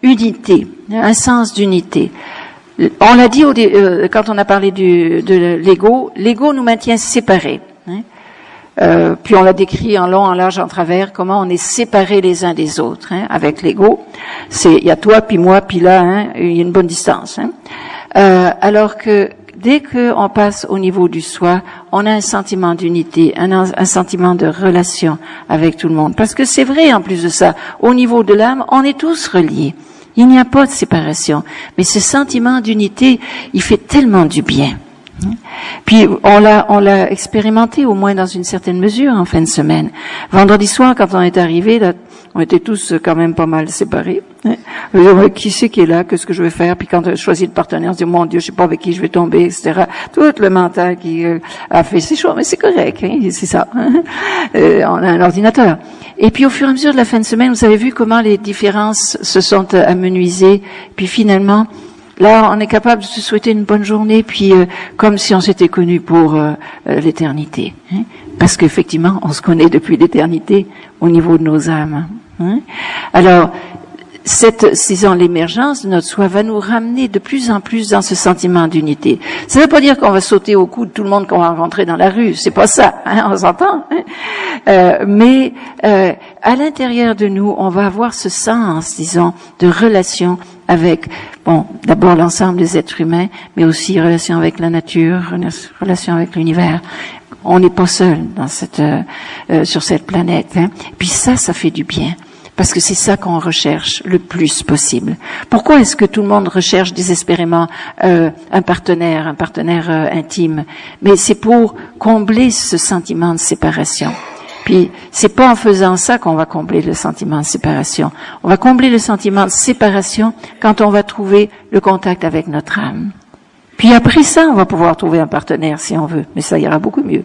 unité, un sens d'unité. On l'a dit quand on a parlé de l'ego, l'ego nous maintient séparés. Puis on l'a décrit en long, en large, en travers, comment on est séparés les uns des autres, avec l'ego. Il y a toi, puis moi, puis là, il y a une bonne distance. Alors que dès qu'on passe au niveau du soi, on a un sentiment d'unité, un sentiment de relation avec tout le monde. Parce que c'est vrai, en plus de ça, au niveau de l'âme, on est tous reliés. Il n'y a pas de séparation. Mais ce sentiment d'unité, il fait tellement du bien. Puis on l'a expérimenté au moins dans une certaine mesure en fin de semaine. Vendredi soir, quand on est arrivé, là, on était tous quand même pas mal séparés. Qui c'est qui est là, qu'est-ce que je vais faire? Puis quand on a choisi le partenaire, on se dit, mon Dieu, je sais pas avec qui je vais tomber, etc. Tout le mental qui a fait ses choix, mais c'est correct, c'est ça. On a un ordinateur. Et puis au fur et à mesure de la fin de semaine, vous avez vu comment les différences se sont amenuisées. Puis finalement, là, on est capable de se souhaiter une bonne journée, puis comme si on s'était connus pour l'éternité. Parce qu'effectivement, on se connaît depuis l'éternité au niveau de nos âmes. Alors, disons, l'émergence de notre soi va nous ramener de plus en plus dans ce sentiment d'unité. Ça ne veut pas dire qu'on va sauter au cou de tout le monde qu'on va rencontrer dans la rue, c'est pas ça, on s'entend. Mais à l'intérieur de nous, on va avoir ce sens, disons, de relation avec, d'abord l'ensemble des êtres humains, mais aussi relation avec la nature, relation avec l'univers. On n'est pas seul sur cette planète. Puis ça fait du bien. Parce que c'est ça qu'on recherche le plus possible. Pourquoi est-ce que tout le monde recherche désespérément un partenaire intime? Mais c'est pour combler ce sentiment de séparation. Puis c'est pas en faisant ça qu'on va combler le sentiment de séparation. On va combler le sentiment de séparation quand on va trouver le contact avec notre âme. Puis après ça, on va pouvoir trouver un partenaire si on veut, mais ça ira beaucoup mieux.